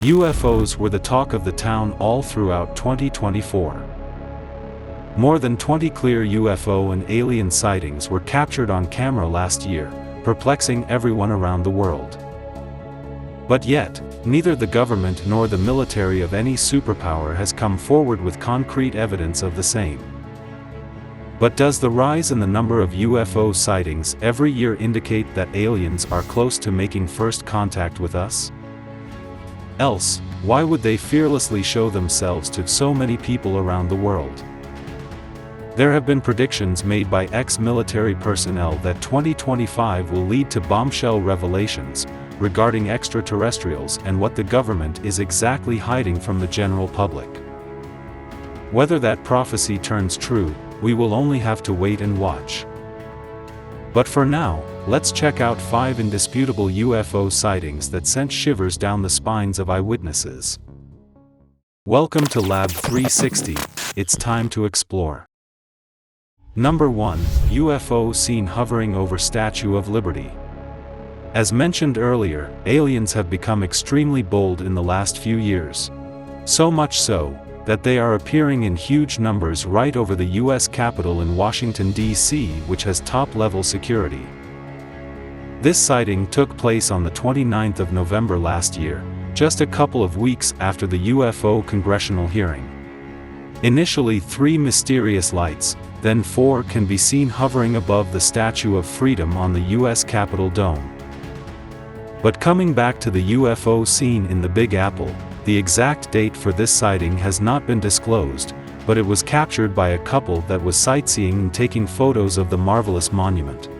UFOs were the talk of the town all throughout 2024. More than 20 clear UFO and alien sightings were captured on camera last year, perplexing everyone around the world. But yet, neither the government nor the military of any superpower has come forward with concrete evidence of the same. But does the rise in the number of UFO sightings every year indicate that aliens are close to making first contact with us? Else, why would they fearlessly show themselves to so many people around the world? There have been predictions made by ex-military personnel that 2025 will lead to bombshell revelations regarding extraterrestrials and what the government is exactly hiding from the general public. Whether that prophecy turns true, we will only have to wait and watch. But for now, let's check out 5 indisputable UFO sightings that sent shivers down the spines of eyewitnesses. Welcome to Lab 360, it's time to explore. Number 1, UFO seen hovering over Statue of Liberty. As mentioned earlier, aliens have become extremely bold in the last few years. So much so, that they are appearing in huge numbers right over the U.S. Capitol in Washington, D.C., which has top-level security. This sighting took place on the 29th of November last year, just a couple of weeks after the UFO congressional hearing. Initially 3 mysterious lights, then 4 can be seen hovering above the Statue of Freedom on the U.S. Capitol dome. But coming back to the UFO seen in the Big Apple, the exact date for this sighting has not been disclosed, but it was captured by a couple that was sightseeing and taking photos of the marvelous monument.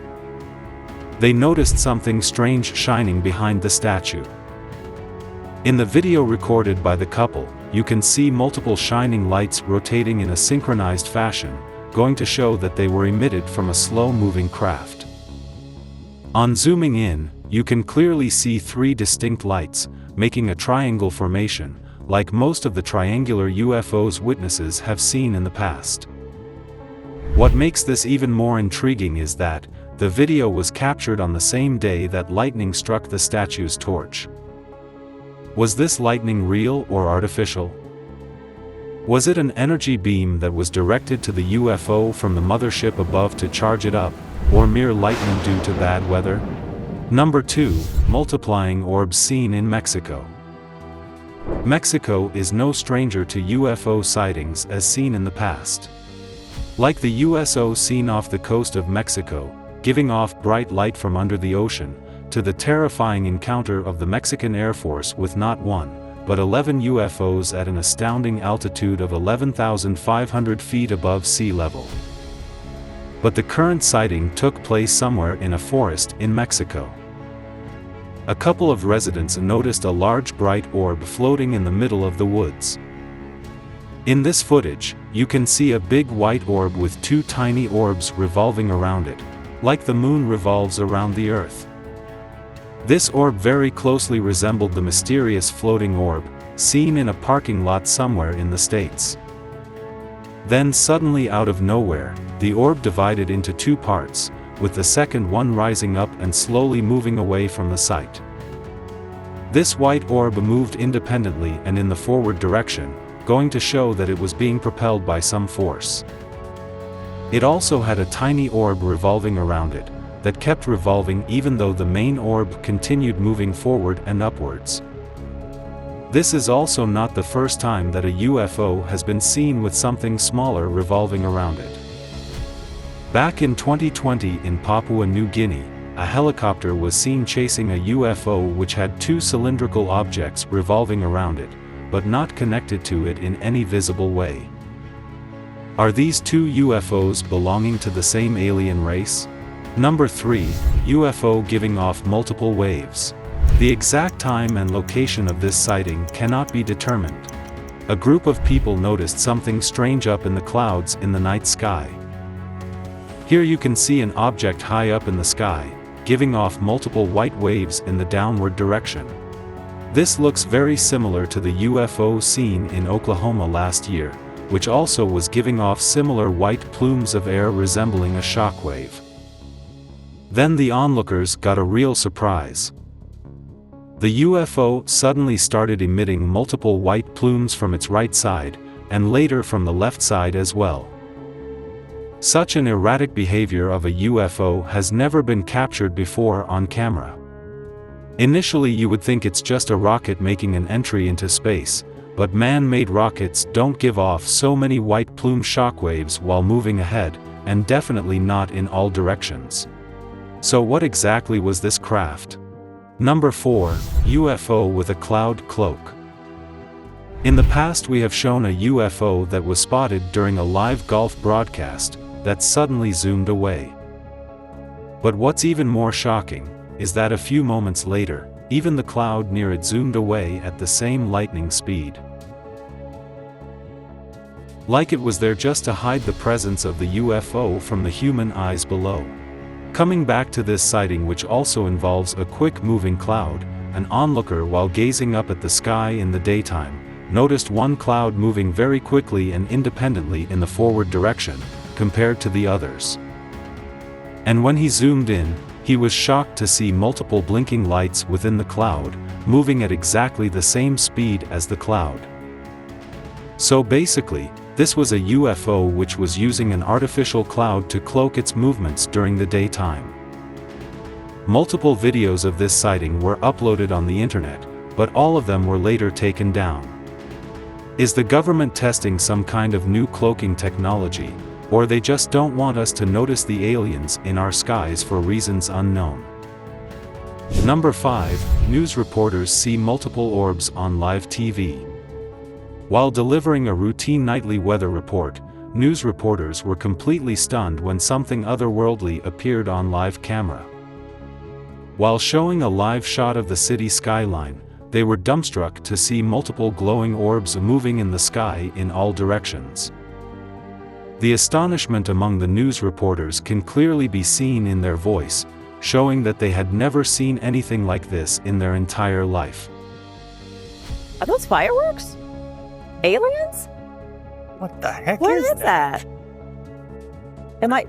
They noticed something strange shining behind the statue. In the video recorded by the couple, you can see multiple shining lights rotating in a synchronized fashion, going to show that they were emitted from a slow-moving craft. On zooming in, you can clearly see 3 distinct lights, making a triangle formation, like most of the triangular UFOs witnesses have seen in the past. What makes this even more intriguing is that the video was captured on the same day that lightning struck the statue's torch. Was this lightning real or artificial? Was it an energy beam that was directed to the UFO from the mothership above to charge it up, or mere lightning due to bad weather? Number 2, multiplying orbs seen in Mexico. Mexico is no stranger to UFO sightings as seen in the past. Like the USO seen off the coast of Mexico, giving off bright light from under the ocean, to the terrifying encounter of the Mexican Air Force with not 1, but 11 UFOs at an astounding altitude of 11,500 feet above sea level. But the current sighting took place somewhere in a forest in Mexico. A couple of residents noticed a large bright orb floating in the middle of the woods. In this footage, you can see a big white orb with 2 tiny orbs revolving around it, like the moon revolves around the earth. This orb very closely resembled the mysterious floating orb, seen in a parking lot somewhere in the States. Then suddenly out of nowhere, the orb divided into 2 parts, with the second one rising up and slowly moving away from the site. This white orb moved independently and in the forward direction, going to show that it was being propelled by some force. It also had a tiny orb revolving around it, that kept revolving even though the main orb continued moving forward and upwards. This is also not the first time that a UFO has been seen with something smaller revolving around it. Back in 2020 in Papua New Guinea, a helicopter was seen chasing a UFO which had 2 cylindrical objects revolving around it, but not connected to it in any visible way. Are these 2 UFOs belonging to the same alien race? Number 3, UFO giving off multiple waves. The exact time and location of this sighting cannot be determined. A group of people noticed something strange up in the clouds in the night sky. Here you can see an object high up in the sky, giving off multiple white waves in the downward direction. This looks very similar to the UFO seen in Oklahoma last year, which also was giving off similar white plumes of air resembling a shockwave. Then the onlookers got a real surprise. The UFO suddenly started emitting multiple white plumes from its right side, and later from the left side as well. Such an erratic behavior of a UFO has never been captured before on camera. Initially you would think it's just a rocket making an entry into space, but man-made rockets don't give off so many white plume shockwaves while moving ahead, and definitely not in all directions. So what exactly was this craft? Number 4, UFO with a cloud cloak. In the past we have shown a UFO that was spotted during a live golf broadcast, that suddenly zoomed away. But what's even more shocking, is that a few moments later, even the cloud near it zoomed away at the same lightning speed. Like it was there just to hide the presence of the UFO from the human eyes below. Coming back to this sighting, which also involves a quick moving cloud, an onlooker while gazing up at the sky in the daytime, noticed one cloud moving very quickly and independently in the forward direction, compared to the others. And when he zoomed in, he was shocked to see multiple blinking lights within the cloud, moving at exactly the same speed as the cloud. So basically, this was a UFO which was using an artificial cloud to cloak its movements during the daytime. Multiple videos of this sighting were uploaded on the internet, but all of them were later taken down. Is the government testing some kind of new cloaking technology, or they just don't want us to notice the aliens in our skies for reasons unknown? Number 5, news reporters see multiple orbs on live TV. While delivering a routine nightly weather report, news reporters were completely stunned when something otherworldly appeared on live camera. While showing a live shot of the city skyline, they were dumbstruck to see multiple glowing orbs moving in the sky in all directions. The astonishment among the news reporters can clearly be seen in their voice, showing that they had never seen anything like this in their entire life. Are those fireworks? Aliens? What the heck What is is that?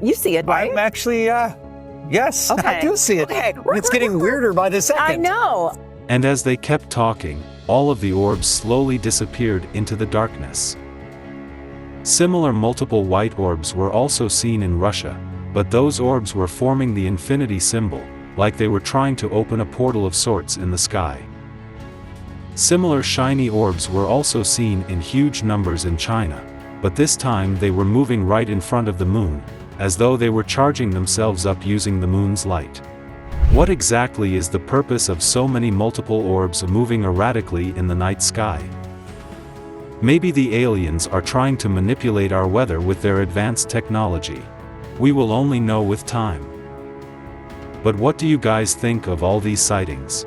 You see it, right? I'm actually, yes, Okay. I do see it. Okay. It's getting weirder by the second. I know. And as they kept talking, all of the orbs slowly disappeared into the darkness. Similar multiple white orbs were also seen in Russia, but those orbs were forming the infinity symbol, like they were trying to open a portal of sorts in the sky. Similar shiny orbs were also seen in huge numbers in China, but this time they were moving right in front of the moon, as though they were charging themselves up using the moon's light. What exactly is the purpose of so many multiple orbs moving erratically in the night sky? Maybe the aliens are trying to manipulate our weather with their advanced technology. We will only know with time. But what do you guys think of all these sightings?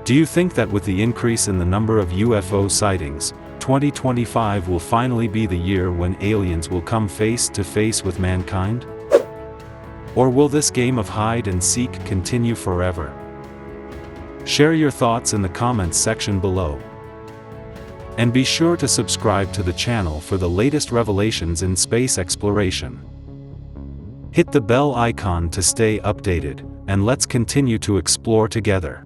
Do you think that with the increase in the number of UFO sightings, 2025 will finally be the year when aliens will come face to face with mankind? Or will this game of hide and seek continue forever? Share your thoughts in the comments section below. And be sure to subscribe to the channel for the latest revelations in space exploration. Hit the bell icon to stay updated, and let's continue to explore together.